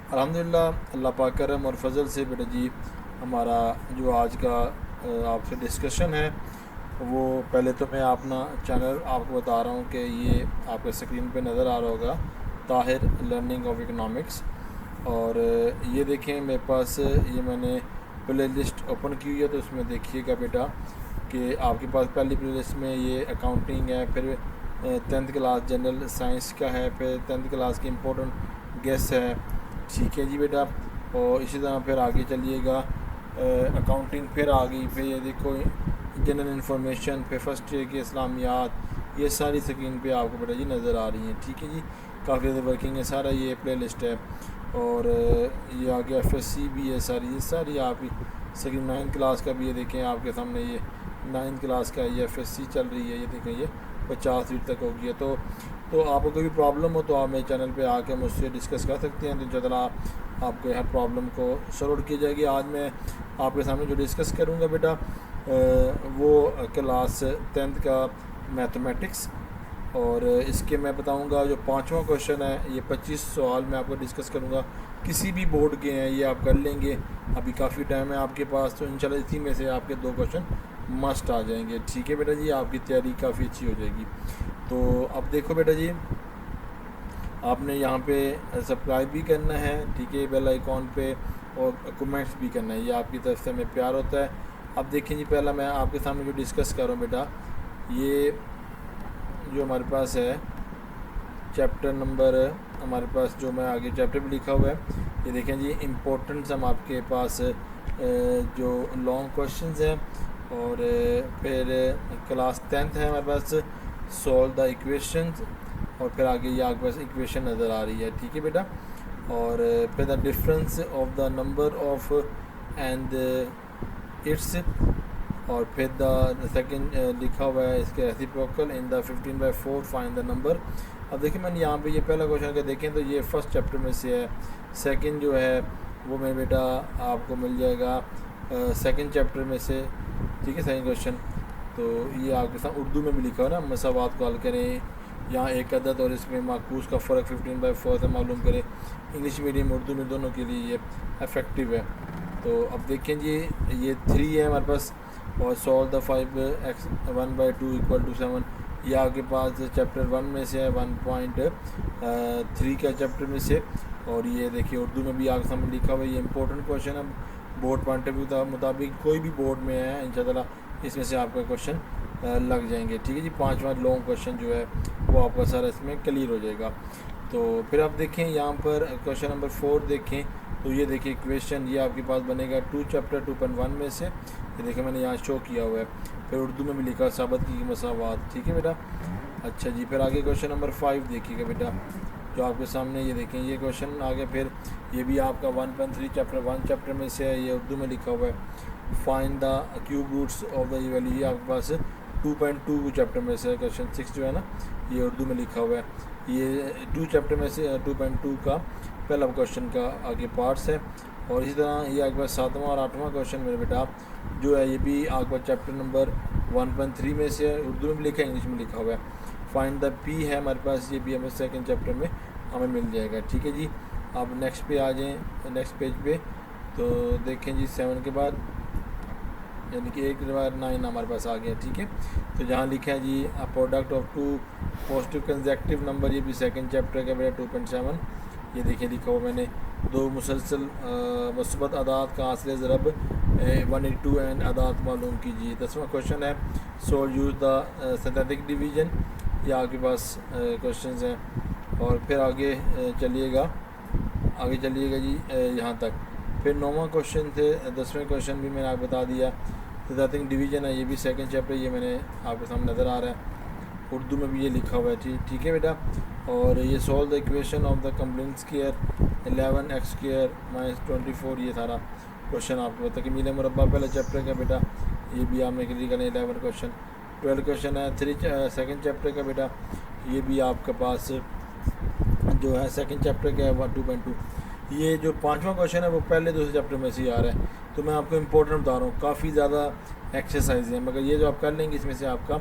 अल्हम्दुलिल्लाह अल्लाह पाक करम और फजल से बेटा जी हमारा जो आज का आपसे डिस्कशन है वो पहले तो मैं अपना चैनल आपको बता रहा हूँ कि ये आपके स्क्रीन पे नज़र आ रहा होगा ताहिर लर्निंग ऑफ इकनॉमिक्स। और ये देखें मेरे पास ये मैंने प्ले लिस्ट ओपन की हुई है, तो उसमें देखिएगा बेटा कि आपके पास पहली प्ले लिस्ट में ये अकाउंटिंग है, फिर 10th क्लास जनरल साइंस का है, फिर 10th क्लास की इम्पोर्टेंट गेस है। ठीक है जी बेटा। और इसी तरह फिर आगे चलिएगा अकाउंटिंग फिर आ गई, फिर ये देखो जनरल इंफॉर्मेशन, फिर फर्स्ट ईयर की इस्लामियात, ये सारी स्क्रीन पे आपको बेटा जी नज़र आ रही हैं। ठीक है जी, काफ़ी ज़्यादा वर्किंग है, सारा ये प्ले लिस्ट है। और ये आगे एफएससी भी है, ये सारी आप स्क्रीन 9th क्लास का भी ये देखें आपके सामने, ये 9th क्लास का ये एफएससी चल रही है, ये देखें ये 50 फीट तक होगी है। तो आपको कोई भी प्रॉब्लम हो तो आप मेरे चैनल पे आके मुझसे डिस्कस कर सकते हैं, तो इंशाअल्लाह आपके हर प्रॉब्लम को सॉल्व आउट की जाएगी। आज मैं आपके सामने जो डिस्कस करूँगा बेटा वो क्लास 10th का मैथमेटिक्स, और इसके मैं बताऊंगा जो 5वां क्वेश्चन है, ये 25 सवाल मैं आपको डिस्कस करूंगा, किसी भी बोर्ड के हैं ये आप कर लेंगे, अभी काफ़ी टाइम है आपके पास, तो इंशाल्लाह इसी में से आपके 2 क्वेश्चन मस्ट आ जाएंगे। ठीक है बेटा जी, आपकी तैयारी काफ़ी अच्छी हो जाएगी। तो अब देखो बेटा जी, आपने यहाँ पे सब्सक्राइब भी करना है, ठीक है, बेल आइकॉन पे, और कमेंट्स भी करना है, ये आपकी तरफ से हमें प्यार होता है। अब देखें जी, पहला मैं आपके सामने जो डिस्कस कर रहा हूँ बेटा, ये जो हमारे पास है चैप्टर नंबर, हमारे पास जो मैं आगे चैप्टर भी लिखा हुआ है, ये देखें जी इम्पोर्टेंट्स हम आपके पास जो लॉन्ग क्वेश्चंस हैं, और फिर क्लास 10th है हमारे पास सॉल्व द इक्वेशंस, और फिर आगे ये आपके पास इक्वेशन नज़र आ रही है। ठीक है बेटा। और फिर the difference of the number of and it's, और फिर द सेकंड लिखा हुआ है इसके reciprocal in the 15/4 find the number. अब देखिए मैंने यहाँ पे ये पहला क्वेश्चन अगर देखें तो ये फर्स्ट चैप्टर में से है, सेकंड जो है वो मेरे बेटा आपको मिल जाएगा सेकंड चैप्टर में से। ठीक है, सेकंड क्वेश्चन तो ये आपके साथ उर्दू में भी लिखा है ना, मसावात को हल करें, यहाँ एक अदद और इसमें माकूस का फ़र्क 15/4 से मालूम करें। इंग्लिश मीडियम उर्दू में दोनों के लिए ये इफ़ेक्टिव है। तो अब देखें जी, ये 3 है हमारे पास, और सॉल्व द 5x 1/2 = 7, ये आपके पास चैप्टर 1 में से है, 1.3 का चैप्टर में से। और ये देखिए उर्दू में भी आपके सामने लिखा हुआ है, ये इंपॉर्टेंट क्वेश्चन है बोर्ड पॉइंट ऑफ व्यू के मुताबिक, कोई भी बोर्ड में है इंशाअल्लाह इसमें से आपका क्वेश्चन लग जाएंगे। ठीक है जी, 5वां लॉन्ग क्वेश्चन जो है वो आपका सारा इसमें क्लियर हो जाएगा। तो फिर आप देखें यहाँ पर क्वेश्चन नंबर 4 देखें, तो ये देखिए इक्वेशन ये आपके पास बनेगा 2 चैप्टर 2.1 में से, ये देखिए मैंने यहाँ शो किया हुआ है, फिर उर्दू में भी लिखा साबत की मसावात। ठीक है बेटा। अच्छा जी, फिर आगे क्वेश्चन नंबर 5 देखिएगा बेटा, जो आपके सामने ये देखें ये क्वेश्चन आगे, फिर ये भी आपका 1.3 चैप्टर 1 चैप्टर में से है, ये उर्दू में लिखा हुआ है। Find the cube roots of the value, ये आपके पास 2.2 चैप्टर में से क्वेश्चन 6 जो है ना, ये उर्दू में लिखा हुआ है। ये 2 चैप्टर में से 2.2 का पहला क्वेश्चन का आगे पार्ट्स है। और इसी तरह ये आपके पास 7वां और 8वां क्वेश्चन मेरे बेटा जो है, ये भी आपका चैप्टर नंबर 1.3 में से है, उर्दू में भी लिखा है, इंग्लिश में लिखा हुआ है। फाइंड द पी है हमारे पास, ये भी हमें सेकंड चैप्टर में हमें मिल जाएगा। ठीक है जी, आप नेक्स्ट पे आ जाएँ, नेक्स्ट पेज पे, तो देखें जी 7 के बाद यानी कि 1/9 हमारे पास आ गया। ठीक है, तो जहाँ लिखा है जी product of 2 positive consecutive number, ये भी सेकंड चैप्टर का बेटा 2.7, ये देखिए लिखा हुआ मैंने, 2 मुसलसल मुस्बत अदात का हासिल ज़रब 182 एंड अदात मालूम कीजिए। 10वां क्वेश्चन है solve use the synthetic division, ये आपके पास क्वेश्चंस हैं। और फिर आगे चलिएगा जी यहाँ तक। फिर 9वां क्वेश्चन थे, 10वें क्वेश्चन भी मैंने आपको बता दिया, सिंथेटिक डिवीजन है, ये भी सेकंड चैप्टर, ये मैंने आपके सामने नज़र आ रहा है, उर्दू में भी ये लिखा हुआ है। ठीक है बेटा। और ये solve the equation of the complete square 11x² - 24, ये सारा क्वेश्चन आपको पता कि मील मुरब्बा पहले चैप्टर का बेटा, ये भी आपने क्लियर करना है। 11 क्वेश्चन, 12 क्वेश्चन है सेकंड चैप्टर का बेटा, ये भी आपके पास जो है सेकंड चैप्टर का है 2.2। ये जो 5वां क्वेश्चन है वो पहले दूसरे चैप्टर में से ही आ रहा है, तो मैं आपको इंपॉर्टेंट बता रहा हूँ, काफ़ी ज़्यादा एक्सरसाइज है, मगर ये जो आप कर लेंगे इसमें से आपका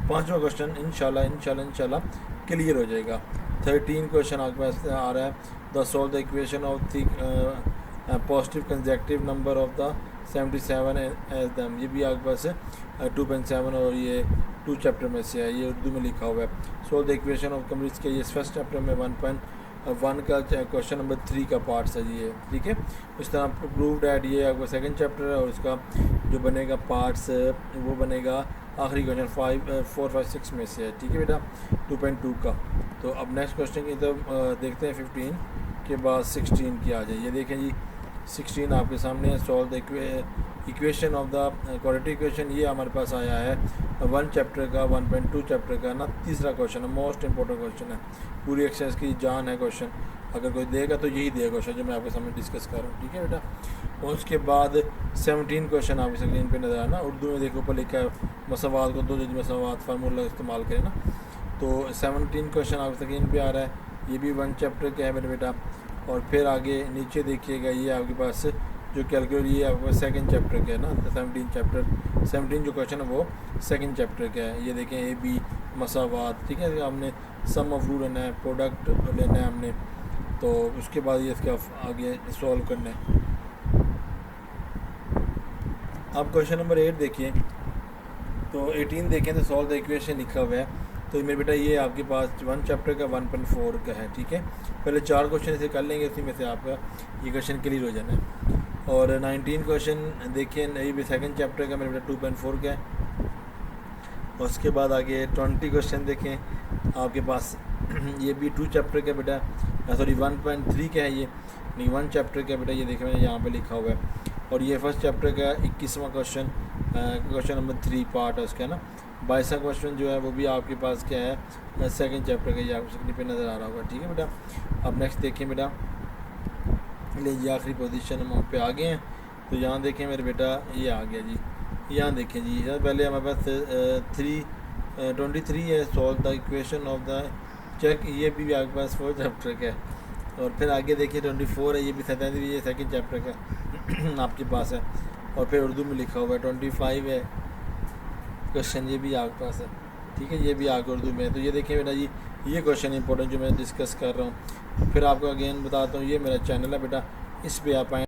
5वां क्वेश्चन इंशाल्लाह क्लियर हो जाएगा। 13 क्वेश्चन आपके पास आ रहा है, the the solve the equation of the positive consecutive number of the 77 as दम। ये भी आपके पास 2.7 और ये 2 चैप्टर में से है, ये उर्दू में लिखा हुआ है। Solve the equation of communist के ये फर्स्ट चैप्टर में 1.1 का क्वेश्चन नंबर 3 का पार्ट है ये, ठीक है। इस तरह प्रूव्ड एट ये आपका सेकंड चैप्टर है और उसका जो बनेगा पार्ट्स वो बनेगा आखिरी क्वेश्चन 4, 5, 6 में से है, ठीक है बेटा, 2.2 का। तो अब नेक्स्ट क्वेश्चन की तरफ देखते हैं। 15 के बाद 16 की आ जाए। ये देखें जी 16 आपके सामने है। Solve the equation of the quadratic equation. ये हमारे पास आया है 1 चैप्टर का 1.2 चैप्टर का ना तीसरा क्वेश्चन है, मोस्ट इंपॉर्टेंट क्वेश्चन है, पूरी एक्सरसाइज की जान है क्वेश्चन। अगर कोई देगा तो यही देगा क्वेश्चन जो मैं आपके सामने डिस्कस कर रहा हूँ, ठीक है बेटा। और उसके बाद 17 क्वेश्चन आपकी स्क्रीन पे नज़र आना। उर्दू में देखो ऊपर लिखा है मसवात को 2 मसवात फार्मूला इस्तेमाल करें ना। तो 17 क्वेश्चन आपकी स्क्रीन पे आ रहा है। ये भी 1 चैप्टर का है मेरे बेटा। और फिर आगे नीचे देखिएगा ये आपके पास जो कैलकुलेट ये आपके पास सेकंड चैप्टर का है ना। 17 जो क्वेश्चन है वो सेकंड चैप्टर का है। ये देखें ए बी मसावात, ठीक है। हमने सम ऑफ रूट लेना है, प्रोडक्ट लेना है हमने, तो उसके बाद ये इसका आगे सॉल्व करना है। अब क्वेश्चन नंबर 8 देखिए। तो 18 देखें तो सॉल्व द इक्वेशन लिखा हुआ है। तो मेरे बेटा ये आपके पास 1 चैप्टर का 1.4 का है, ठीक है। पहले 4 क्वेश्चन इसे कर लेंगे, उसी में से आपका ये क्वेश्चन क्लियर हो जाना है। और 19 क्वेश्चन देखिए, ये भी सेकंड चैप्टर का मेरे बेटा 2.4 का है। और उसके बाद आगे 20 क्वेश्चन देखें आपके पास ये भी 2 चैप्टर का बेटा, सॉरी 1.3 का है ये, नहीं 1 चैप्टर का बेटा। ये देखें मैंने यहाँ पे लिखा हुआ है। और ये फर्स्ट चैप्टर का 21वां क्वेश्चन, क्वेश्चन नंबर 3 पार्ट है उसका ना। 22वां क्वेश्चन जो है वो भी आपके पास क्या है, सेकंड चैप्टर का, ये आपको स्क्रीन पे नज़र आ रहा होगा, ठीक है बेटा। अब नेक्स्ट देखिए बेटा, ये आखिरी पोजीशन हम पे आ गए हैं। तो यहाँ देखें मेरे बेटा, ये आ गया जी। यहाँ देखें जी, पहले हमारे पास 23 है। Solve the equation of the check, ये भी आपके पास 4 चैप्टर का है। और फिर आगे देखिए 24 है, ये भी 37, ये सेकंड चैप्टर का आपके पास है। और फिर उर्दू में लिखा हुआ है 25 है क्वेश्चन, ये भी आपके पास है, ठीक है। ये भी आगे उर्दू में है। तो ये देखिए बेटा जी, ये क्वेश्चन इंपॉर्टेंट जो मैं डिस्कस कर रहा हूँ। फिर आपको अगेन बताता हूँ, ये मेरा चैनल है बेटा, इस पर आप आए